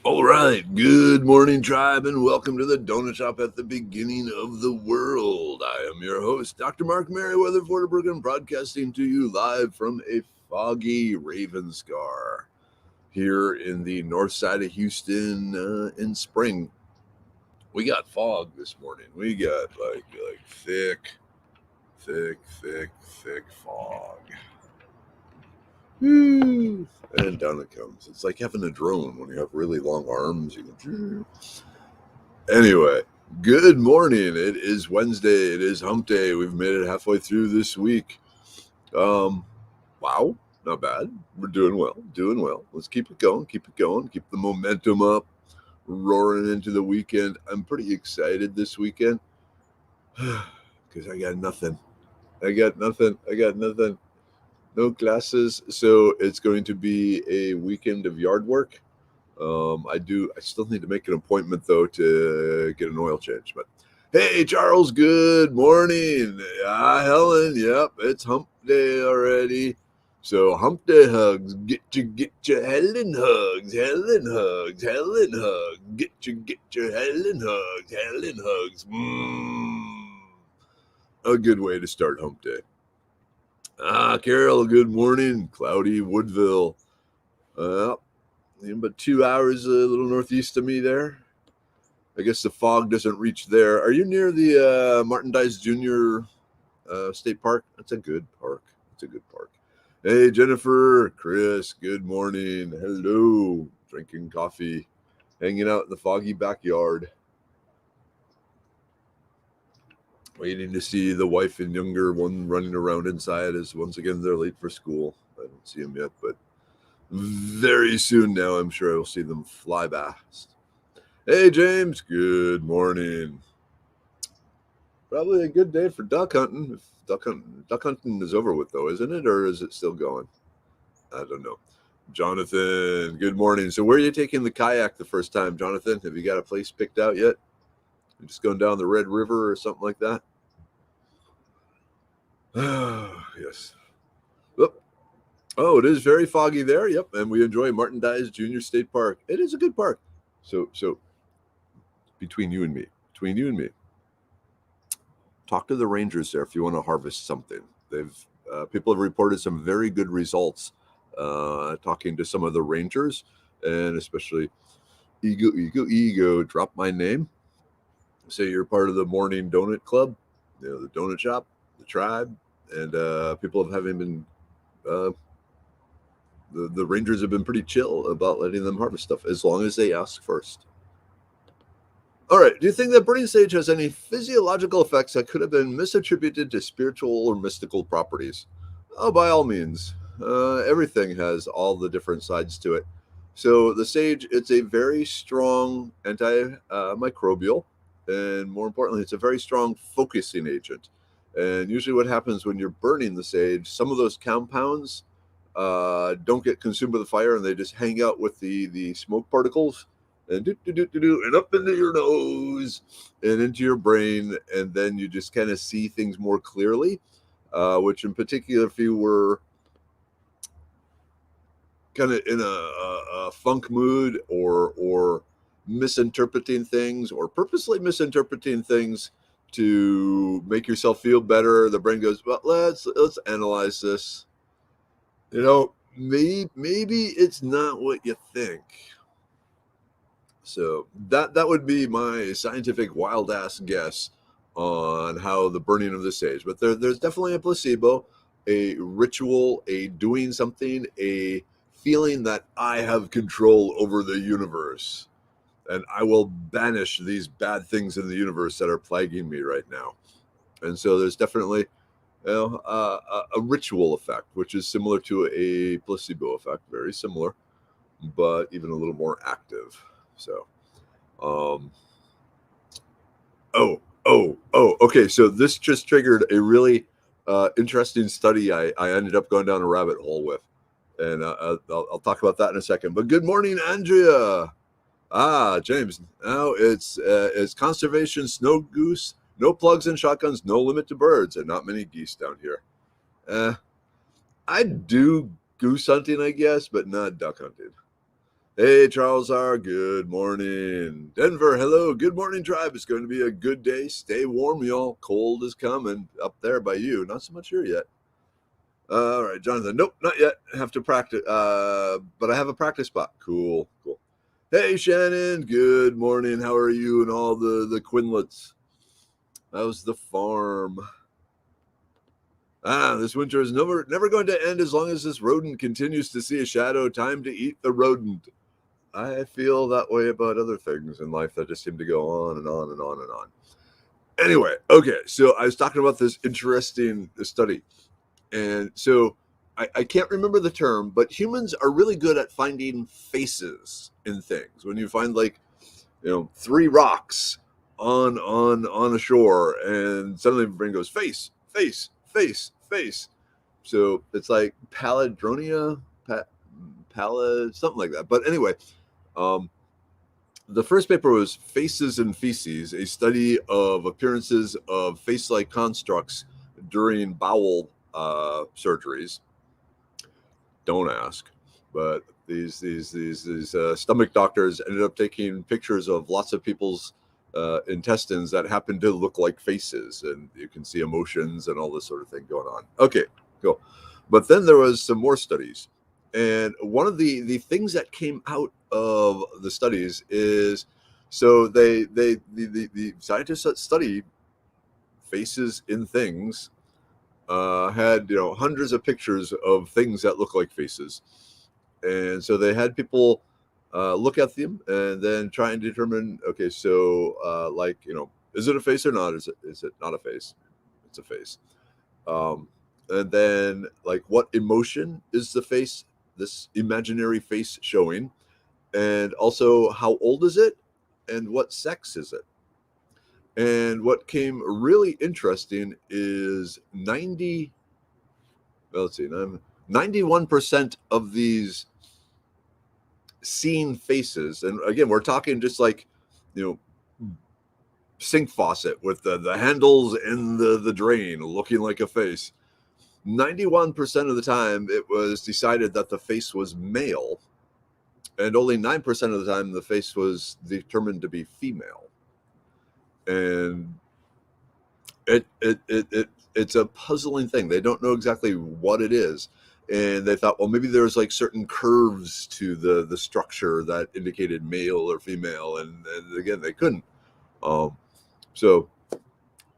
All right, good morning, tribe, and welcome to the donut shop at the beginning of the world. I am your host, Dr. Mark Merriweather Fortebruggen, broadcasting to you live from a foggy Ravenscar here in the north side of Houston in spring. We got fog this morning. We got like thick fog. Woo. And down it comes. It's like having a drone when you have really long arms. You can. Anyway, good morning. It is Wednesday. It is hump day. We've made it halfway through this week. Wow, not bad. We're doing well. Doing well. Let's keep it going. Keep it going. Keep the momentum up. Roaring into the weekend. I'm pretty excited this weekend because I got nothing. I got nothing. No classes. So it's going to be a weekend of yard work. I still need to make an appointment though to get an oil change. But hey, Charles, good morning. Helen, yep, it's hump day already. So hump day hugs, get your Helen hugs, Helen hugs, Helen hugs, get your Helen hugs, Helen hugs. A good way to start hump day. Carol, good morning. Cloudy Woodville. But 2 hours a little northeast of me there. I guess the fog doesn't reach there. Are you near the Martin Dice Jr. State Park? That's a good park. Hey, Jennifer, Chris, good morning. Hello. Drinking coffee, hanging out in the foggy backyard. Waiting to see the wife and younger one running around inside as once again they're late for school. I don't see them yet, but very soon now I'm sure I will see them fly past. Hey, James, good morning. Probably a good day for duck hunting. Duck hunting is over with, though, isn't it? Or is it still going? I don't know. Jonathan, good morning. So where are you taking the kayak the first time, Jonathan? Have you got a place picked out yet? You're just going down the Red River or something like that? Yes. Oh, it is very foggy there. Yep, and we enjoy Martin Dice Junior State Park. It is a good park. So between you and me, talk to the rangers there if you want to harvest something. People have reported some very good results talking to some of the rangers, and especially Ego. Drop my name. Say you're part of the morning donut club, the donut shop, the tribe, and people have having been. The rangers have been pretty chill about letting them harvest stuff as long as they ask first. All right. Do you think that burning sage has any physiological effects that could have been misattributed to spiritual or mystical properties? Oh, by all means. Everything has all the different sides to it. So the sage, it's a very strong antimicrobial, and more importantly, it's a very strong focusing agent. And usually, what happens when you're burning the sage, some of those compounds don't get consumed by the fire, and they just hang out with the smoke particles and and up into your nose and into your brain, and then you just kind of see things more clearly. Which, in particular, if you were kind of in a funk mood or misinterpreting things or purposely misinterpreting things to make yourself feel better, the brain goes, well, let's analyze this. Maybe it's not what you think. So that would be my scientific wild ass guess on how the burning of the sage. But there's definitely a placebo, a ritual, a doing something, a feeling that I have control over the universe, and I will banish these bad things in the universe that are plaguing me right now. And so there's definitely a ritual effect, which is similar to a placebo effect, very similar, but even a little more active. So, um, okay. So this just triggered a really interesting study I ended up going down a rabbit hole with, and I'll talk about that in a second. But good morning, Andrea. James. Now it's conservation snow goose, no plugs and shotguns, no limit to birds, and not many geese down here. I do goose hunting, I guess, but not duck hunting. Hey, Charles R. Good morning. Denver, hello. Good morning, tribe. It's going to be a good day. Stay warm, y'all. Cold is coming up there by you. Not so much here yet. All right, Jonathan. Nope, not yet. I have to practice. But I have a practice spot. Cool, cool. Hey, Shannon. Good morning. How are you and all the Quinlets? How's the farm? This winter is never going to end as long as this rodent continues to see a shadow. Time to eat the rodent. I feel that way about other things in life that just seem to go on and on and on and on. Anyway, okay, so I was talking about this interesting study. And so I can't remember the term, but humans are really good at finding faces in things. When you find like, three rocks on a shore, and suddenly the brain goes face, face, face, face. So it's like palindronia, palad, something like that. But anyway, um, the first paper was Faces and Feces, a study of appearances of face-like constructs during bowel surgeries. Don't ask, but these stomach doctors ended up taking pictures of lots of people's intestines that happen to look like faces, and you can see emotions and all this sort of thing going on. Okay, cool. But then there was some more studies, and one of the things that came out of the studies is so the scientists that study faces in things had hundreds of pictures of things that look like faces, and so they had people look at them and then try and determine, okay, so like, is it a face or not? Is it not a face? It's a face. And then, like, what emotion is the face, this imaginary face, showing? And also, how old is it? And what sex is it? And what came really interesting is 91% of these seen faces, and again, we're talking just like, sink faucet with the handles and the drain looking like a face. 91% of the time, it was decided that the face was male, and only 9% of the time, the face was determined to be female. And it's a puzzling thing. They don't know exactly what it is, and they thought, well, maybe there's like certain curves to the structure that indicated male or female, and again, they couldn't. So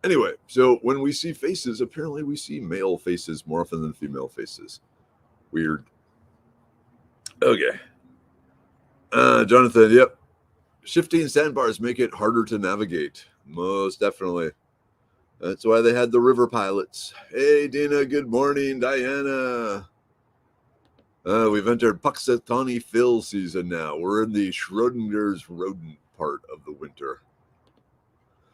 anyway, so when we see faces, apparently we see male faces more often than female faces. Weird. Okay. Jonathan, yep. Shifting sandbars make it harder to navigate. Most definitely. That's why they had the river pilots. Hey, Dina, good morning. Diana. We've entered Puxatawny Phil season now. We're in the Schrodinger's rodent part of the winter.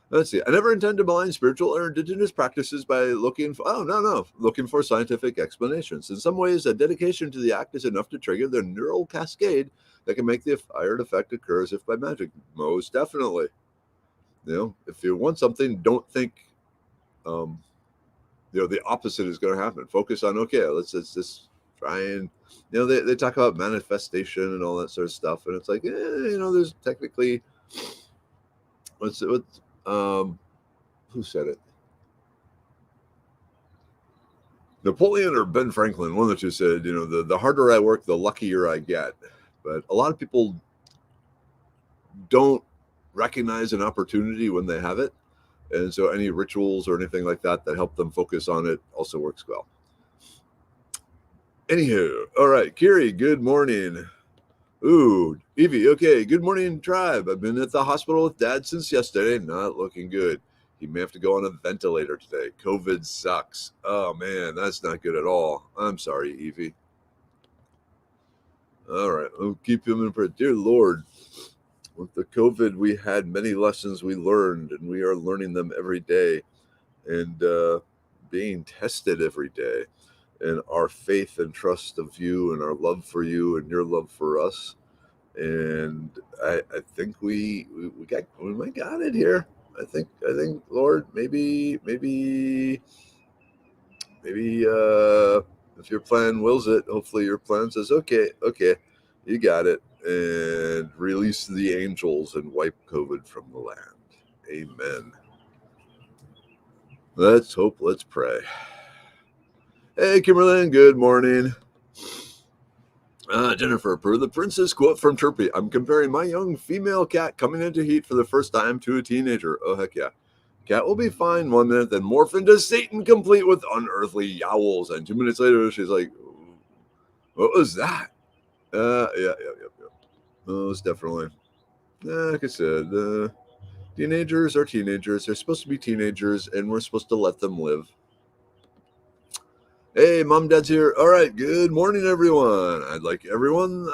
Let's see. I never intend to malign spiritual or indigenous practices by looking for scientific explanations. In some ways, a dedication to the act is enough to trigger the neural cascade that can make the desired effect occur as if by magic. Most definitely. If you want something, don't think, the opposite is going to happen. Focus on, okay, let's just try and, they talk about manifestation and all that sort of stuff, and it's like, there's technically, who said it? Napoleon or Ben Franklin, one of the two said, the harder I work, the luckier I get. But a lot of people don't recognize an opportunity when they have it. And so any rituals or anything like that help them focus on it also works well. Anywho, all right, Kiri, good morning. Ooh, Evie, okay, good morning, tribe. I've been at the hospital with Dad since yesterday, not looking good. He may have to go on a ventilator today. COVID sucks. Oh, man, that's not good at all. I'm sorry, Evie. All right, I'll keep him in prayer. Dear Lord, with the COVID, we had many lessons we learned, and we are learning them every day, and being tested every day. And our faith and trust of you, and our love for you, and your love for us. And I think we might got it here. I think, Lord, maybe if your plan wills it, hopefully your plan says, okay, you got it. and release the angels and wipe COVID from the land. Amen. Let's hope, let's pray. Hey, Kimberlyn, good morning. Jennifer, per the princess quote from Chirpy, I'm comparing my young female cat coming into heat for the first time to a teenager. Oh, heck yeah. Cat will be fine 1 minute, then morph into Satan complete with unearthly yowls. And 2 minutes later, she's like, what was that? Yeah. Most definitely. Like I said, teenagers are teenagers. They're supposed to be teenagers, and we're supposed to let them live. Hey, Mom, Dad's here. All right, good morning, everyone. I'd like everyone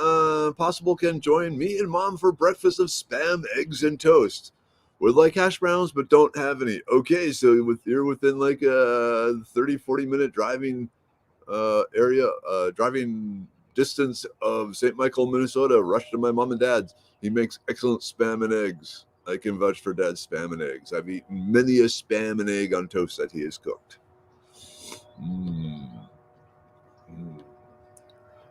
possible can join me and Mom for breakfast of Spam, eggs, and toast. Would like hash browns, but don't have any. Okay, so you're within like a 30, 40-minute driving driving distance of St. Michael, Minnesota. Rush to my mom and dad's. He makes excellent Spam and eggs. I can vouch for Dad's Spam and eggs. I've eaten many a Spam and egg on toast that he has cooked.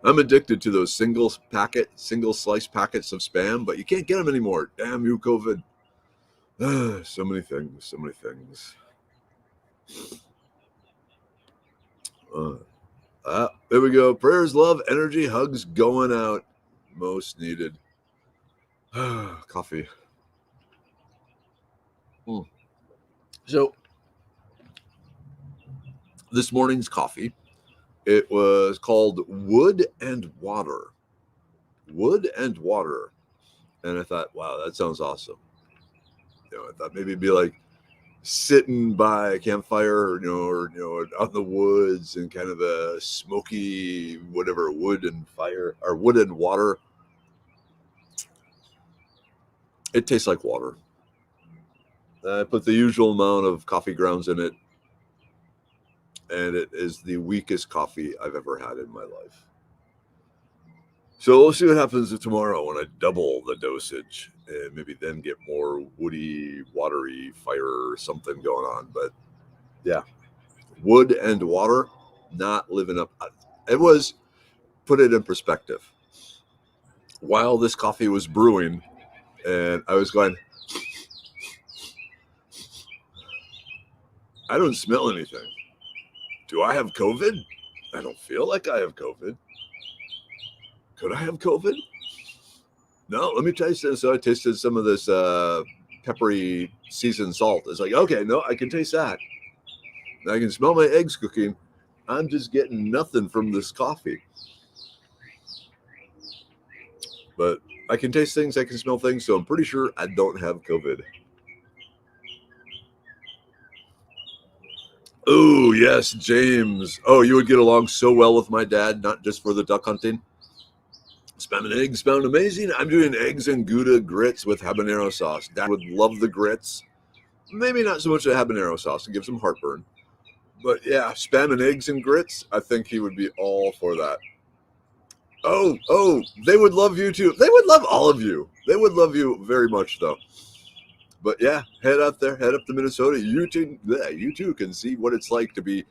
I'm addicted to those single slice packets of Spam, but you can't get them anymore. Damn you, COVID. So many things. There we go. Prayers, love, energy, hugs going out. Most needed. Coffee. So, this morning's coffee, it was called Wood and Water. Wood and Water. And I thought, wow, that sounds awesome. I thought maybe it'd be like sitting by a campfire, or out in the woods and kind of a smoky, whatever, wood and fire or wood and water. It tastes like water. I put the usual amount of coffee grounds in it, and it is the weakest coffee I've ever had in my life. So we'll see what happens tomorrow when I double the dosage and maybe then get more woody, watery fire or something going on. But yeah, wood and water, not living up. It was, put it in perspective. While this coffee was brewing and I was going, I don't smell anything. Do I have COVID? I don't feel like I have COVID. Could I have COVID? No, let me taste this. So I tasted some of this peppery seasoned salt. It's like, okay, no, I can taste that. I can smell my eggs cooking. I'm just getting nothing from this coffee. But I can taste things, I can smell things, so I'm pretty sure I don't have COVID. Oh, yes, James. Oh, you would get along so well with my dad, not just for the duck hunting. Spam and eggs sound amazing. I'm doing eggs and Gouda grits with habanero sauce. Dad would love the grits. Maybe not so much the habanero sauce. It gives him heartburn. But yeah, spam and eggs and grits, I think he would be all for that. Oh, they would love you too. They would love all of you. They would love you very much, though. But yeah, head up there, head up to Minnesota. You too can see what it's like to be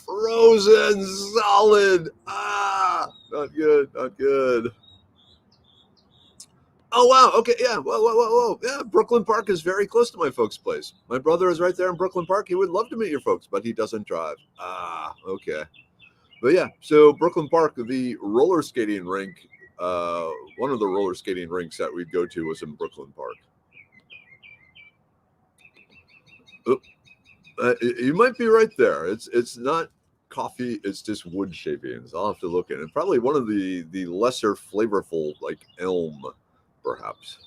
frozen solid. Not good. Oh, wow. Okay, yeah. Whoa. Yeah, Brooklyn Park is very close to my folks' place. My brother is right there in Brooklyn Park. He would love to meet your folks, but he doesn't drive. Okay. But yeah, so Brooklyn Park, the roller skating rink, one of the roller skating rinks that we'd go to was in Brooklyn Park. You might be right there. It's not coffee, it's just wood shavings. I'll have to look at it. Probably one of the lesser flavorful, like elm, perhaps.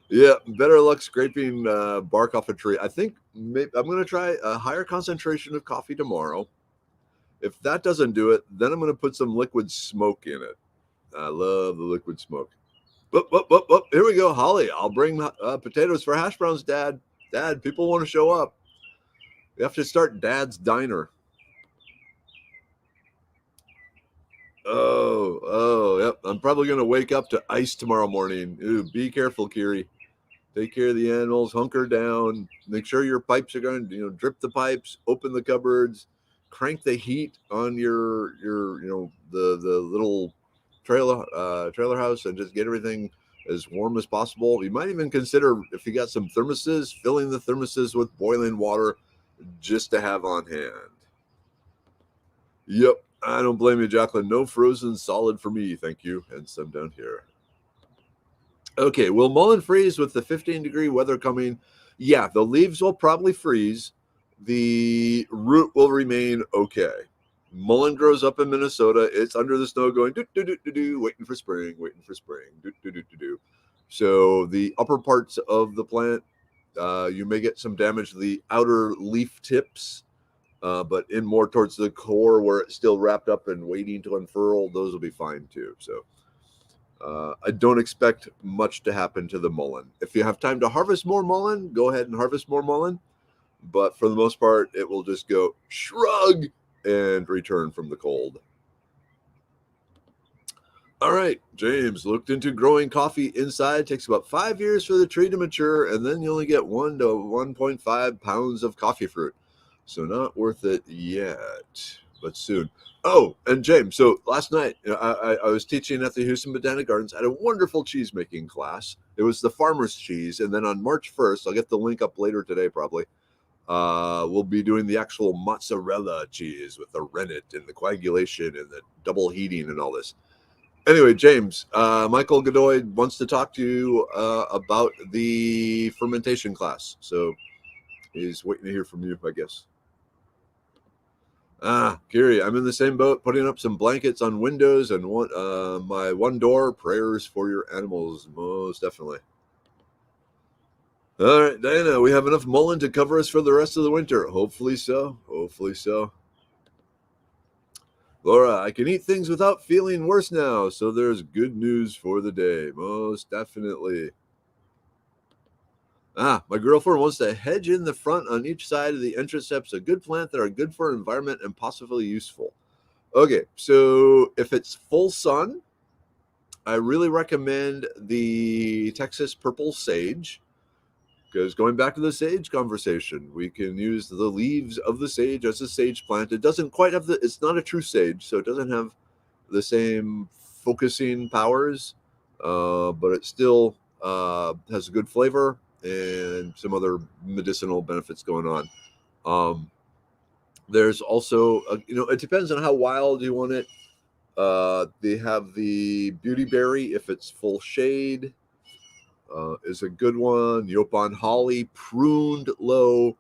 Yeah, better luck scraping bark off a tree. I think I'm going to try a higher concentration of coffee tomorrow. If that doesn't do it, then I'm going to put some liquid smoke in it. I love the liquid smoke. Whoop. Here we go, Holly. I'll bring potatoes for hash browns, Dad. Dad, people want to show up. We have to start Dad's Diner. Yep. I'm probably going to wake up to ice tomorrow morning. Ooh, be careful, Kiri. Take care of the animals. Hunker down. Make sure your pipes are going to, drip the pipes. Open the cupboards. Crank the heat on your the little trailer house and just get everything as warm as possible. You might even consider, if you got some thermoses, filling the thermoses with boiling water just to have on hand. Yep, I don't blame you, Jacqueline. No frozen solid for me, thank you. And some down here. Okay, will mullen freeze with the 15-degree weather coming? Yeah, the leaves will probably freeze. The root will remain okay. Mullen grows up in Minnesota. It's under the snow going do do do do do, waiting for spring, do do do do do. So the upper parts of the plant, you may get some damage to the outer leaf tips, but in more towards the core where it's still wrapped up and waiting to unfurl, those will be fine too. So I don't expect much to happen to the mullen. If you have time to harvest more mullen, go ahead and harvest more mullen. But for the most part, it will just go shrug and return from the cold. All right, James looked into growing coffee inside. It takes about 5 years for the tree to mature, and then you only get 1 to 1.5 pounds of coffee fruit. So not worth it yet, but soon. Oh, and James, so last night I was teaching at the Houston Botanic Gardens. I had a wonderful cheese making class. It was the farmer's cheese, and then on March 1st, I'll get the link up later today probably, we'll be doing the actual mozzarella cheese with the rennet and the coagulation and the double heating and all this. Anyway, James, Michael Godoy wants to talk to you about the fermentation class. So he's waiting to hear from you, I guess. Gary, I'm in the same boat, putting up some blankets on windows and my one door. Prayers for your animals, most definitely. All right, Diana, we have enough mullen to cover us for the rest of the winter. Hopefully so. Hopefully so. Laura, I can eat things without feeling worse now, so there's good news for the day. Most definitely. My girlfriend wants to hedge in the front on each side of the entrance steps. A good plant that are good for environment and possibly useful. Okay, so if it's full sun, I really recommend the Texas purple sage. Because going back to the sage conversation, we can use the leaves of the sage as a sage plant. It doesn't quite have it's not a true sage, so it doesn't have the same focusing powers, but it still has a good flavor and some other medicinal benefits going on. There's also, it depends on how wild you want it. They have the beauty berry if it's full shade. Is a good one. Yopon holly pruned low.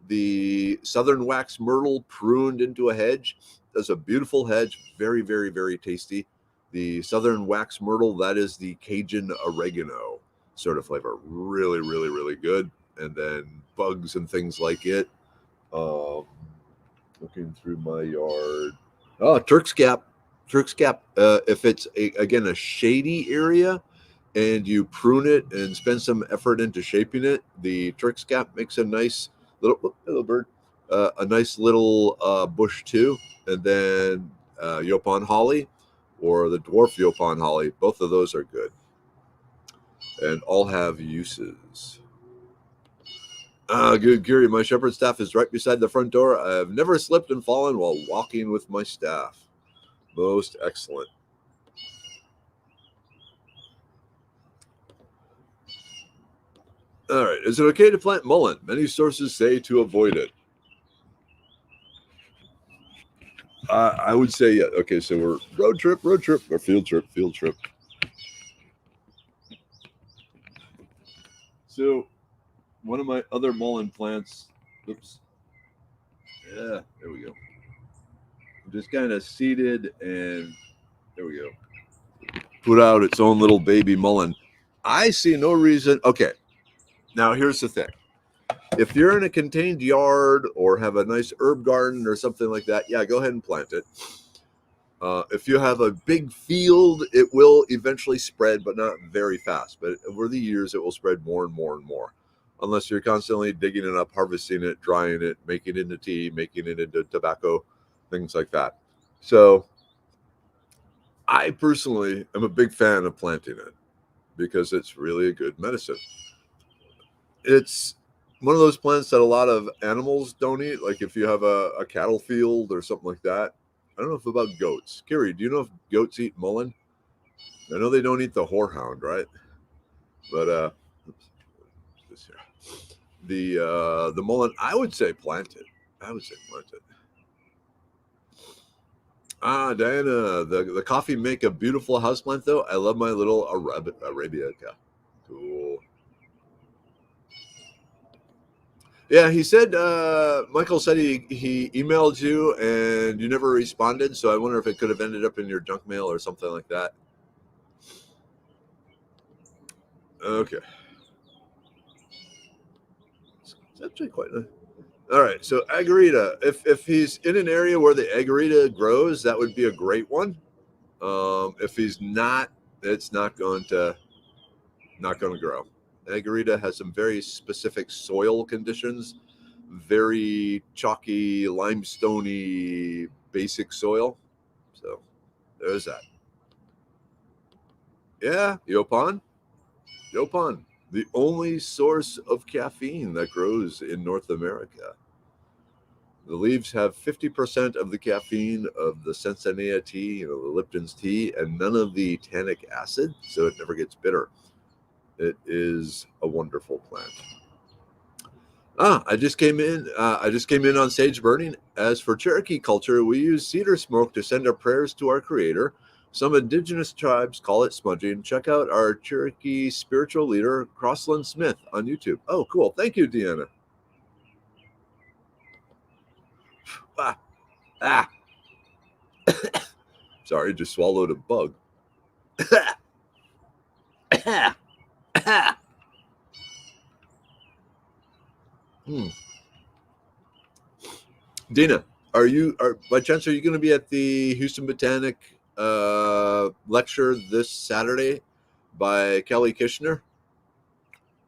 The southern wax myrtle pruned into a hedge. That's a beautiful hedge. Very, very, very tasty. The southern wax myrtle, that is the Cajun oregano sort of flavor. Really, really, really good. And then bugs and things like it. Looking through my yard. Oh, Turk's Cap. Turk's Cap. If it's, a shady area, and you prune it and spend some effort into shaping it, the Turk's Cap makes a nice little bird, a nice little bush too. And then Yopon holly or the dwarf Yopon holly, both of those are good and all have uses. Good, Gary. My shepherd staff is right beside the front door. I've never slipped and fallen while walking with my staff. Most excellent. All right. Is it okay to plant mullen? Many sources say to avoid it. I would say yeah. Okay, so we're road trip, or field trip. So one of my other mullen plants, oops. Yeah, there we go. Just kind of seeded and there we go. Put out its own little baby mullen. I see no reason. Okay. Now here's the thing. If you're in a contained yard or have a nice herb garden or something like that, yeah, go ahead and plant it. If you have a big field, it will eventually spread, but not very fast. But over the years, it will spread more and more and more. Unless you're constantly digging it up, harvesting it, drying it, making it into tea, making it into tobacco, things like that. So I personally am a big fan of planting it because it's really a good medicine. It's one of those plants that a lot of animals don't eat. Like if you have a cattle field or something like that. I don't know if about goats. Carrie, do you know if goats eat mullen? I know they don't eat the whorehound, right? But oops, this here. The mullet, I would say plant it. I would say plant it. Diana, the coffee make a beautiful houseplant though. I love my little Arabica. Cool. Yeah, he said Michael said he emailed you and you never responded, so I wonder if it could have ended up in your junk mail or something like that. Okay. It's actually quite nice. All right, so agarita. If he's in an area where the agarita grows, that would be a great one. If he's not, it's not going to grow. Agarita has some very specific soil conditions, very chalky, limestoney, basic soil. So there's that. Yeah, Yopan, the only source of caffeine that grows in North America. The leaves have 50% of the caffeine of the Sensanea tea, the Lipton's tea, and none of the tannic acid, so it never gets bitter. It is a wonderful plant. I just came in. I just came in on sage burning. As for Cherokee culture, we use cedar smoke to send our prayers to our Creator. Some indigenous tribes call it smudging. Check out our Cherokee spiritual leader, Crossland Smith, on YouTube. Oh, cool. Thank you, Deanna. Ah, ah. Sorry, just swallowed a bug. Dina, by chance are you going to be at the Houston Botanic lecture this Saturday by Kelly Kishner,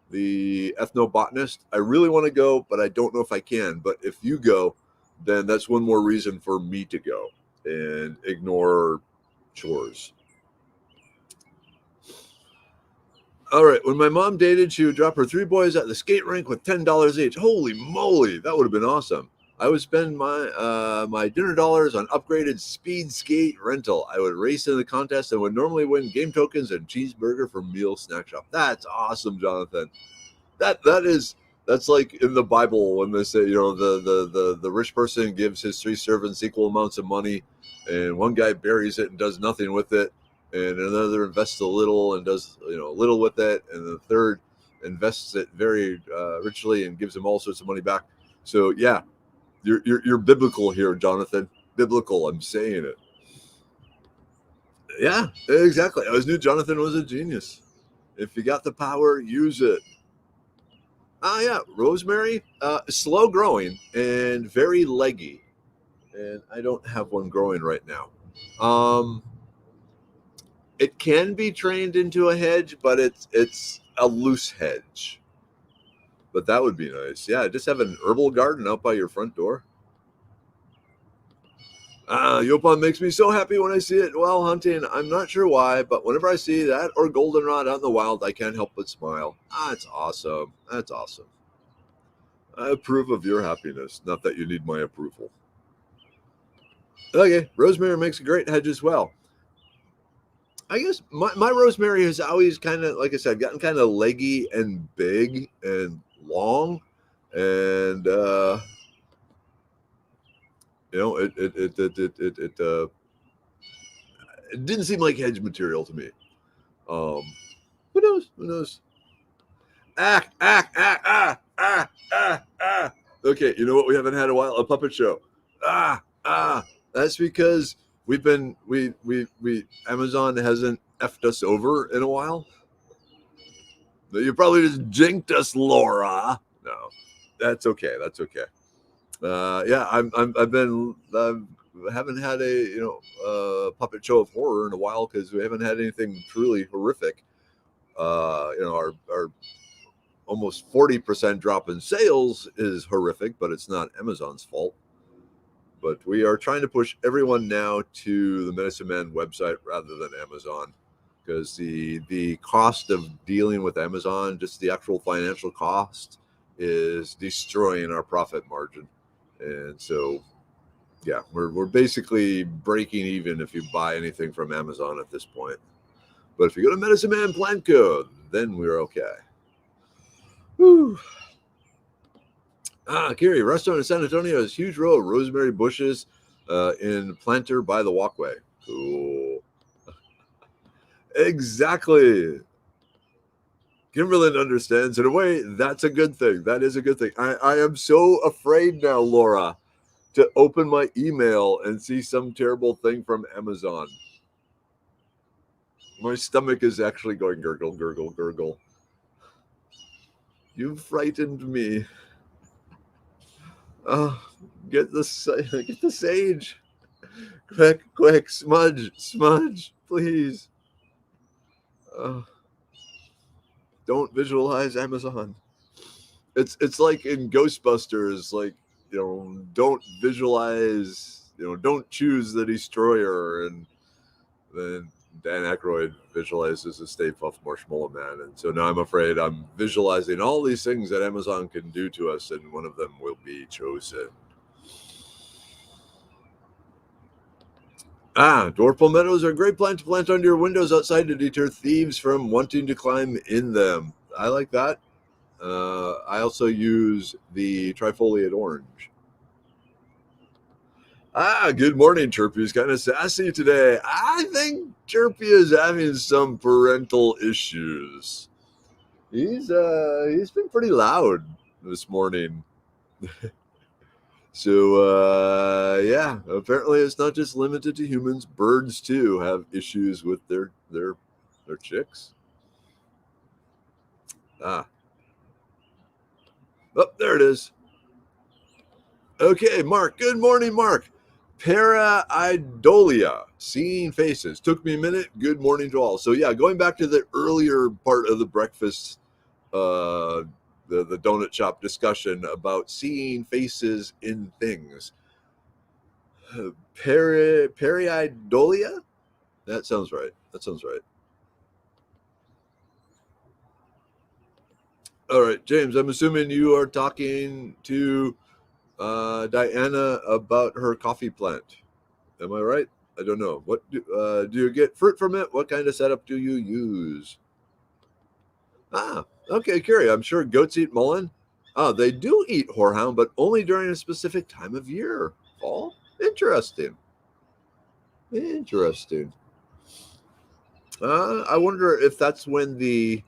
the ethnobotanist? I really want to go, but I don't know if I can. But if you go, then that's one more reason for me to go and ignore chores. All right. When my mom dated, she would drop her 3 boys at the skate rink with $10 each. Holy moly, that would have been awesome. I would spend my dinner dollars on upgraded speed skate rental. I would race in the contest and would normally win game tokens and cheeseburger from Meal Snack Shop. That's awesome, Jonathan. That's like in the Bible when they say, the rich person gives his 3 servants equal amounts of money, and one guy buries it and does nothing with it, and another invests a little and does little with it, and the third invests it very richly and gives him all sorts of money back. So yeah, you're biblical here, Jonathan. Biblical. I'm saying it. Yeah, exactly. I always knew Jonathan was a genius. If you got the power, use it. Yeah, rosemary, slow growing and very leggy, and I don't have one growing right now. It can be trained into a hedge, but it's a loose hedge. But that would be nice. Yeah, just have an herbal garden out by your front door. Yopon makes me so happy when I see it while hunting. I'm not sure why, but whenever I see that or goldenrod out in the wild, I can't help but smile. It's awesome. That's awesome. I approve of your happiness, not that you need my approval. Okay, rosemary makes a great hedge as well. I guess my rosemary has always kind of, like I said, gotten kind of leggy and big and long, and it didn't seem like hedge material to me. Who knows? Who knows? Ah, ah, ah, ah, ah, ah, ah. Okay, you know what we haven't had a while? A puppet show. That's because we Amazon hasn't effed us over in a while. You probably just jinked us, Laura. No, that's okay. That's okay. Yeah, haven't had a puppet show of horror in a while because we haven't had anything truly horrific. Our almost 40% drop in sales is horrific, but it's not Amazon's fault. But we are trying to push everyone now to the Medicine Man website rather than Amazon, because the cost of dealing with Amazon, just the actual financial cost, is destroying our profit margin. And so, yeah, we're basically breaking even if you buy anything from Amazon at this point. But if you go to Medicine Man Plant Co., then we're okay. Whew. Kiri, restaurant in San Antonio has huge row of rosemary bushes in planter by the walkway. Cool. Exactly. Kimberlyn understands. In a way, that's a good thing. That is a good thing. I am so afraid now, Laura, to open my email and see some terrible thing from Amazon. My stomach is actually going gurgle, gurgle, gurgle. You frightened me. Get the sage. Quick, quick, smudge, please. Don't visualize Amazon. It's like in Ghostbusters, like, don't visualize, don't choose the destroyer, and then Dan Aykroyd visualizes the Stay Puft Marshmallow Man, and so now I'm afraid I'm visualizing all these things that Amazon can do to us, and one of them will be chosen. Dwarf palmettos are a great plant to plant under your windows outside to deter thieves from wanting to climb in them. I like that. I also use the trifoliate orange. Good morning, Chirpy. Is kind of sassy today. I think Chirpy is having some parental issues. He's been pretty loud this morning. So yeah, apparently it's not just limited to humans. Birds too have issues with their chicks. Oh, there it is. Okay, Mark. Good morning, Mark. Paraidolia, seeing faces. Took me a minute. Good morning to all. So yeah, going back to the earlier part of the breakfast, the donut shop discussion about seeing faces in things. Paraidolia? That sounds right. All right, James, I'm assuming you are talking to Diana about her coffee plant. Am I right? I don't know. What do you get fruit from it? What kind of setup do you use? Okay, curious. I'm sure goats eat mullein. They do eat horehound, but only during a specific time of year. Fall? Interesting. Interesting. I wonder if that's when the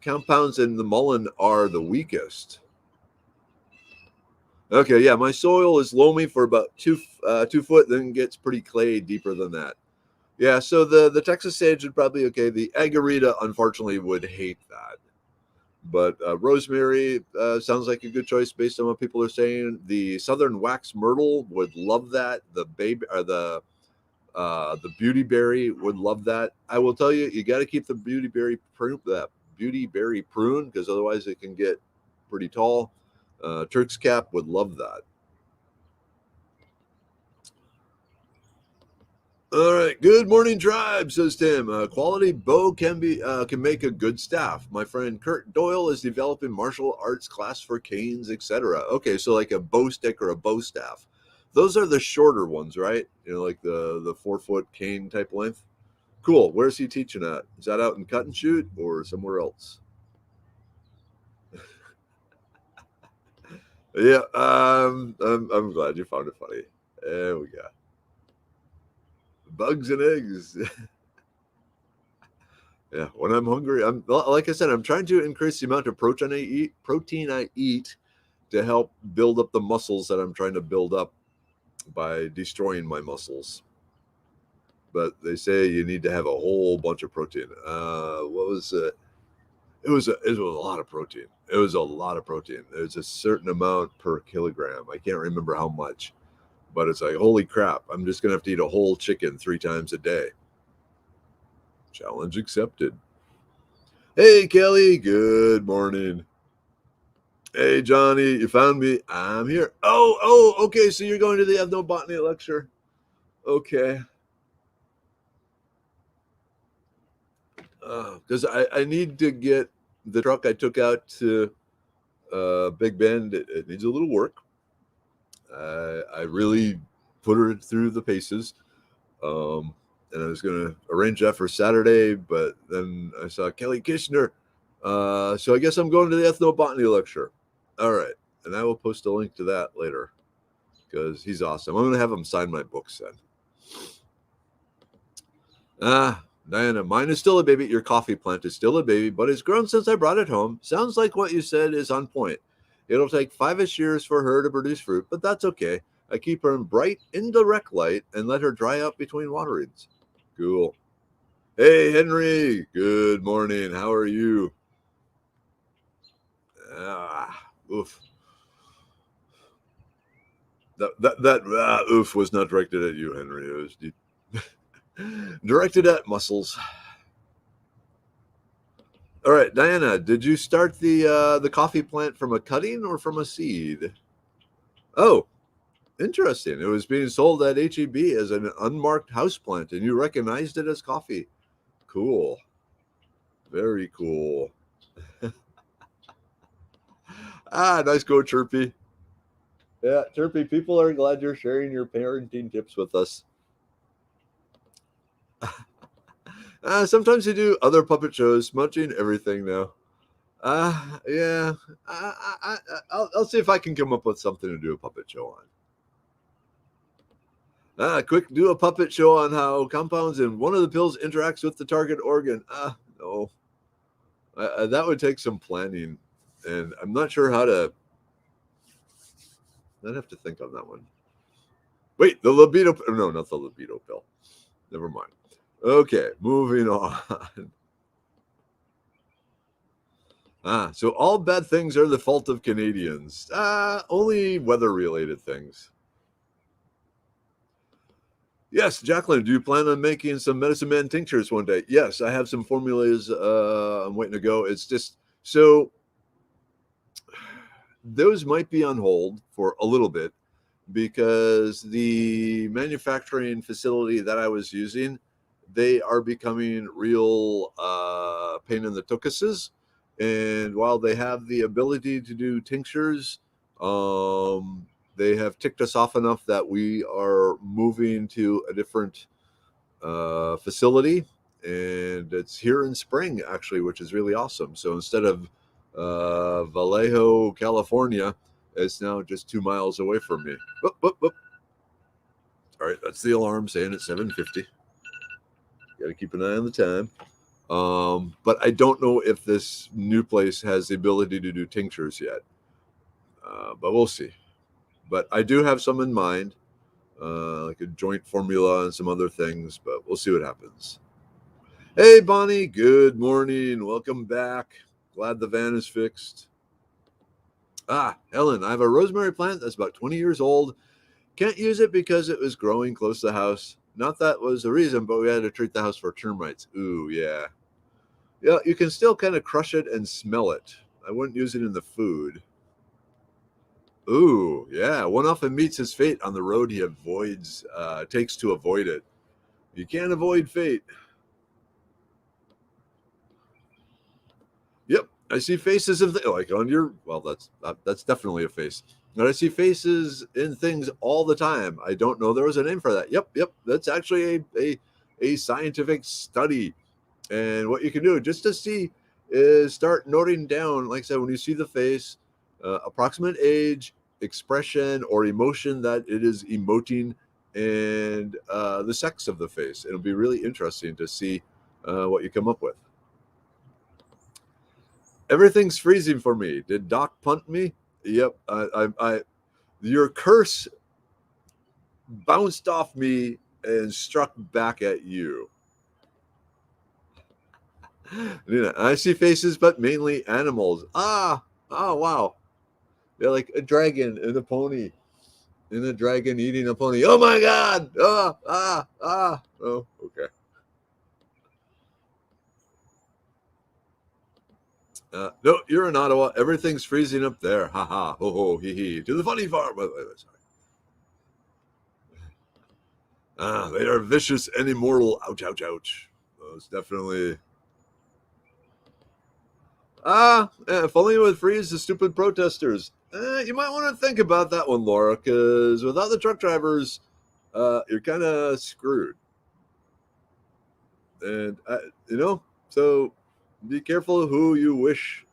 compounds in the mullein are the weakest. Okay, yeah, my soil is loamy for about 2 foot, then gets pretty clay deeper than that. Yeah, so the Texas sage would probably okay. The agarita, unfortunately, would hate that. But rosemary sounds like a good choice based on what people are saying. The southern wax myrtle would love that. The beauty berry would love that. I will tell you, you got to keep the beauty berry prune because otherwise it can get pretty tall. Turk's cap would love that. All right. Good morning, tribe, says Tim. Quality bow can make a good staff. My friend Kurt Doyle is developing martial arts class for canes, etc. Okay, so like a bow stick or a bow staff. Those are the shorter ones, right? Like the 4-foot cane type length. Cool. Where's he teaching at? Is that out in Cut and Shoot or somewhere else? Yeah. I'm glad you found it funny. There we go. Bugs and eggs. Yeah, when I'm hungry, I'm like I said, I'm trying to increase the amount of protein I eat to help build up the muscles that I'm trying to build up by destroying my muscles. But they say you need to have a whole bunch of protein. What was it? It was a lot of protein. It was a lot of protein. There's a certain amount per kilogram. I can't remember how much, but it's like, holy crap! I'm just gonna have to eat a whole chicken 3 times a day. Challenge accepted. Hey, Kelly. Good morning. Hey, Johnny, you found me. I'm here. Okay. So you're going to the ethnobotany lecture. Okay. Because I need to get the truck I took out to Big Bend. It needs a little work. I really put her through the paces. and I was going to arrange that for Saturday, but then I saw Kelly Kishner. So I guess I'm going to the ethnobotany lecture. All right. And I will post a link to that later because he's awesome. I'm going to have him sign my books then. Diana, mine is still a baby. Your coffee plant is still a baby, but it's grown since I brought it home. Sounds like what you said is on point. It'll take 5-ish years for her to produce fruit, but that's okay. I keep her in bright, indirect light and let her dry out between waterings. Cool. Hey, Henry. Good morning. How are you? Oof. That oof was not directed at you, Henry. It was directed at muscles. All right, Diana, did you start the coffee plant from a cutting or from a seed? Oh, interesting. It was being sold at HEB as an unmarked houseplant, and you recognized it as coffee. Cool. Very cool. Nice go, Chirpy. Yeah, Chirpy, people are glad you're sharing your parenting tips with us. Sometimes you do other puppet shows, smudging everything now. Yeah. I'll see if I can come up with something to do a puppet show on. Quick, do a puppet show on how compounds in one of the pills interacts with the target organ. No. That would take some planning, and I'm not sure how to. I'd have to think on that one. Wait, the libido. No, not the libido pill. Never mind. Okay, moving on. So all bad things are the fault of Canadians. Only weather-related things. Yes, Jacqueline, do you plan on making some Medicine Man tinctures one day? Yes, I have some formulas I'm waiting to go. It's just, so those might be on hold for a little bit because the manufacturing facility that I was using, they are becoming real pain in the tuchuses. And while they have the ability to do tinctures, they have ticked us off enough that we are moving to a different facility. And it's here in spring, actually, which is really awesome. So instead of Vallejo, California, it's now just 2 miles away from me. Whoop, whoop, whoop. All right, that's the alarm saying it's 7:50. Got to keep an eye on the time. But I don't know if this new place has the ability to do tinctures yet. But we'll see. But I do have some in mind, like a joint formula and some other things, but we'll see what happens. Hey, Bonnie, good morning. Welcome back. Glad the van is fixed. Helen, I have a rosemary plant that's about 20 years old. Can't use it because it was growing close to the house. Not that was the reason, but we had to treat the house for termites. Ooh, yeah. Yeah, you can still kind of crush it and smell it. I wouldn't use it in the food. Ooh, yeah. One often meets his fate on the road he avoids, takes to avoid it. You can't avoid fate. Yep, I see faces of like on your. Well, that's definitely a face. And I see faces in things all the time. I don't know there was a name for that. Yep. That's actually a scientific study. And what you can do just to see is start noting down, like I said, when you see the face, approximate age, expression, or emotion that it is emoting, and the sex of the face. It'll be really interesting to see what you come up with. Everything's freezing for me. Did Doc punt me? Yep. Your curse bounced off me and struck back at you. I see faces, but mainly animals. Oh, wow. They're like a dragon and a pony. And a dragon eating a pony. Oh, my God. Oh, okay. No, you're in Ottawa. Everything's freezing up there. Ha ha. Ho ho. Hee hee. To the funny farm. Sorry. They are vicious and immortal. Ouch, ouch, ouch. It's definitely. If only it would freeze the stupid protesters. You might want to think about that one, Laura, because without the truck drivers, you're kind of screwed. And, so be careful who you wish,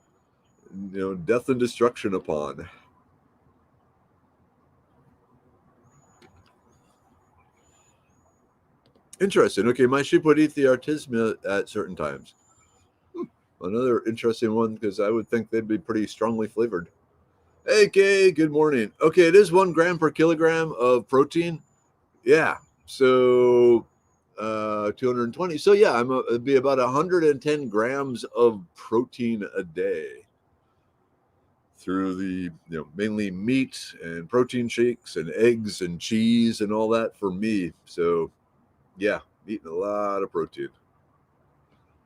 death and destruction upon. Interesting. Okay, my sheep would eat the artisma at certain times. Another interesting one because I would think they'd be pretty strongly flavored. Hey, Kay, good morning. Okay, it is 1 gram per kilogram of protein. Yeah, so 220. So yeah, it'd be about 110 grams of protein a day through the mainly meat and protein shakes and eggs and cheese and all that for me. So yeah, eating a lot of protein.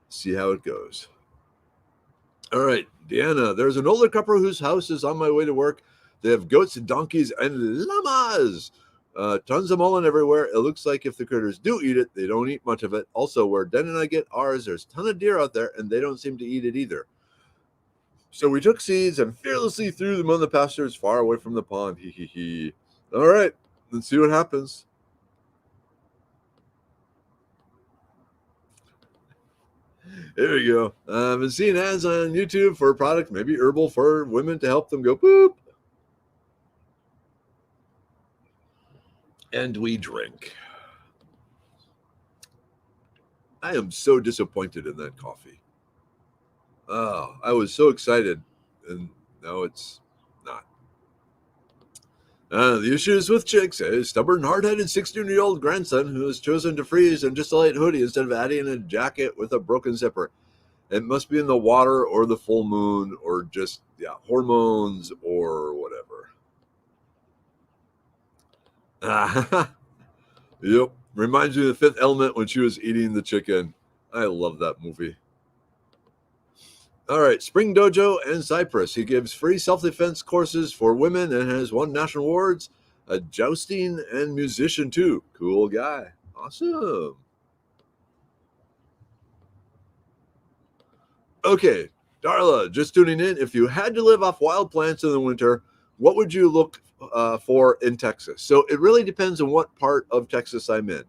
See how it goes. All right, Deanna, there's an older couple whose house is on my way to work. They have goats and donkeys and llamas. Tons of mullen everywhere. It looks like if the critters do eat it, they don't eat much of it. Also, where Den and I get ours, there's a ton of deer out there, and they don't seem to eat it either. So we took seeds and fearlessly threw them on the pastures far away from the pond. Hee hee hee. All right, let's see what happens. There we go. I've been seeing ads on YouTube for a product, maybe herbal for women to help them go poop. And we drink. I am so disappointed in that coffee. Oh, I was so excited, and now it's not. The issues with chicks: a stubborn, hard-headed 16-year-old grandson who has chosen to freeze in just a light hoodie instead of adding a jacket with a broken zipper. It must be in the water or the full moon or just hormones or whatever. Yep. Reminds me of The Fifth Element when she was eating the chicken. I love that movie. All right, Spring Dojo and Cyprus. He gives free self-defense courses for women and has won national awards. A jousting and musician too. Cool guy. Awesome. Okay, Darla, just tuning in. If you had to live off wild plants in the winter, what would you look for in Texas? So it really depends on what part of Texas I'm in.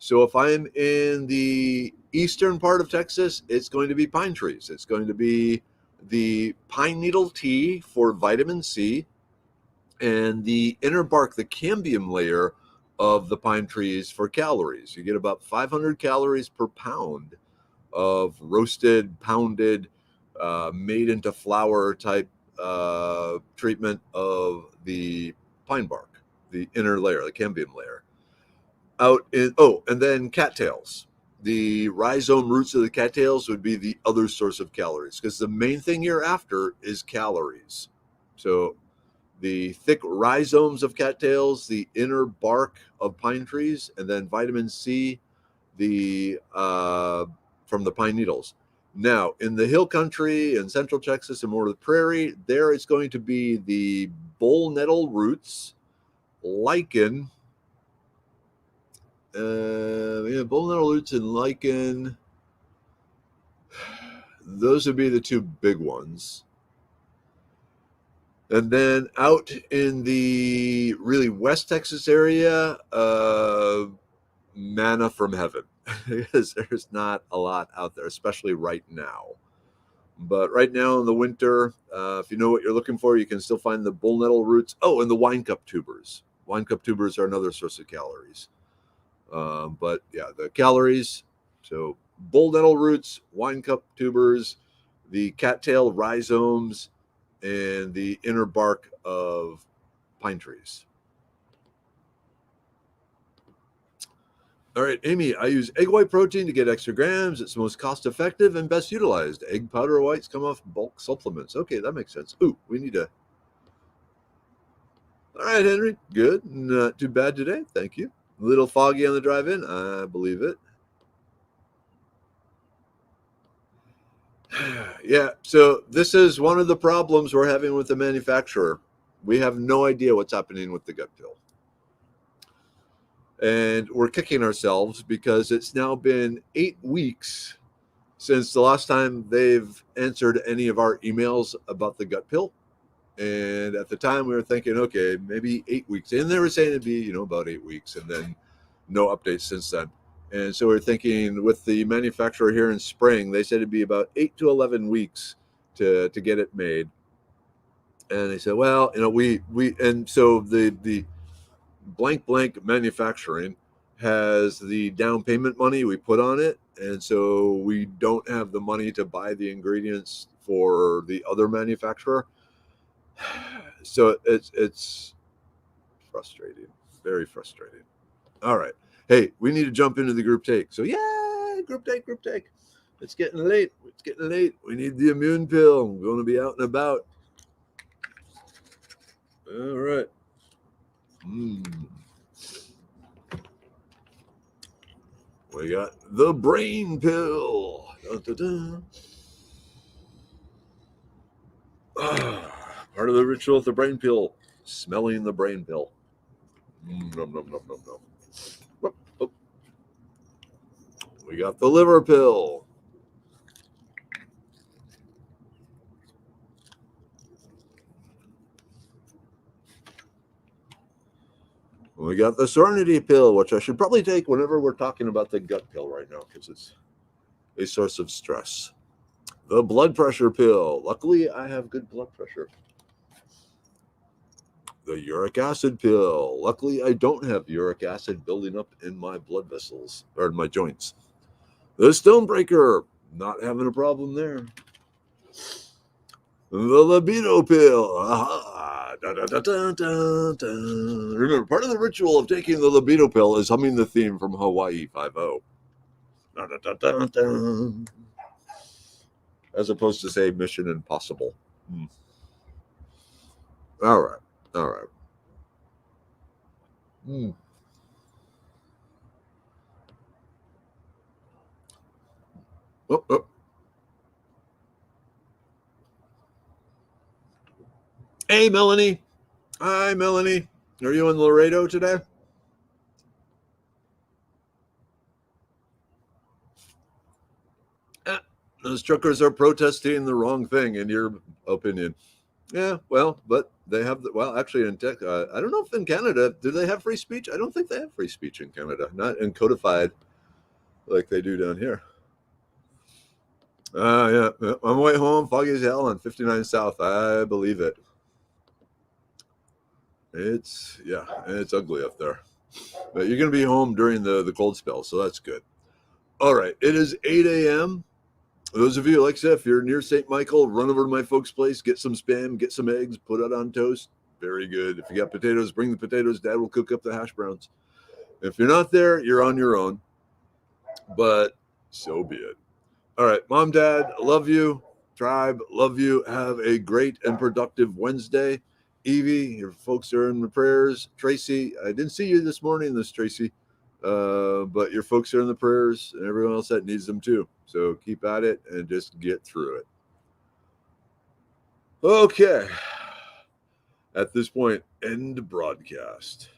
So if I'm in the eastern part of Texas, it's going to be pine trees. It's going to be the pine needle tea for vitamin C and the inner bark, the cambium layer of the pine trees for calories. You get about 500 calories per pound of roasted, pounded, made into flour type treatment of the pine bark, the inner layer, the cambium layer. And then cattails. The rhizome roots of the cattails would be the other source of calories because the main thing you're after is calories. So the thick rhizomes of cattails, the inner bark of pine trees, and then vitamin C, the from the pine needles. Now, in the hill country in central Texas and more of the prairie, there it's going to be the bull nettle roots, lichen, bull nettle roots and lichen. Those would be the two big ones. And then out in the really West Texas area, manna from heaven, because there's not a lot out there, especially right now. But right now in the winter, if you know what you're looking for, you can still find the bull nettle roots. Oh, and the wine cup tubers. Wine cup tubers are another source of calories. But yeah, the calories. So bull nettle roots, wine cup tubers, the cattail rhizomes, and the inner bark of pine trees. All right, Amy, I use egg white protein to get extra grams. It's most cost effective and best utilized. Egg powder whites come off bulk supplements. Okay, that makes sense. Ooh, we need to. All right, Henry, good. Not too bad today. Thank you. A little foggy on the drive in. I believe it. Yeah, so this is one of the problems we're having with the manufacturer. We have no idea what's happening with the gut pill. And we're kicking ourselves because it's now been 8 weeks since the last time they've answered any of our emails about the gut pill. And at the time we were thinking, okay, maybe 8 weeks. And they were saying it'd be, about 8 weeks, and then no updates since then. And so we're thinking with the manufacturer here in spring, they said it'd be about 8 to 11 weeks to get it made. And they said, well, and so the blank manufacturing has the down payment money we put on it, and so we don't have the money to buy the ingredients for the other manufacturer. So it's frustrating, very frustrating. All right, hey, we need to jump into the group take. So yeah, group take. It's getting late. We need the immune pill. I'm going to be out and about. All right. We got the brain pill. Dun, dun, dun. Part of the ritual of the brain pill, smelling the brain pill. Nom, nom, nom, nom, nom. Whoop, whoop. We got the liver pill. We got the serenity pill, which I should probably take whenever we're talking about the gut pill right now because it's a source of stress. The blood pressure pill. Luckily, I have good blood pressure. The uric acid pill. Luckily, I don't have uric acid building up in my blood vessels or in my joints. The stonebreaker. Not having a problem there. The libido pill. Aha. Da, da, da, da, da, da. Remember, part of the ritual of taking the libido pill is humming the theme from Hawaii 5-0. Da, da, da, da, da. As opposed to, say, Mission Impossible. All right. Oh. Hey, Melanie. Hi, Melanie. Are you in Laredo today? Those truckers are protesting the wrong thing, in your opinion. Yeah, well, but they have actually in tech. I don't know if in Canada do they have free speech. I don't think they have free speech in Canada, not in codified like they do down here. Yeah. On my way home, foggy as hell on 59 South. I believe it. It's ugly up there. But you're gonna be home during the cold spell, so that's good. All right, it is 8 a.m. Those of you, like I said, if you're near St. Michael, run over to my folks' place, get some spam, get some eggs, put it on toast. Very good. If you got potatoes, bring the potatoes. Dad will cook up the hash browns. If you're not there, you're on your own. But so be it. All right, Mom, Dad, love you. Tribe, love you. Have a great and productive Wednesday. Evie, your folks are in the prayers. Tracy, I didn't see you this morning, Tracy. But your folks are in the prayers and everyone else that needs them too. So keep at it and just get through it. Okay. At this point, end broadcast.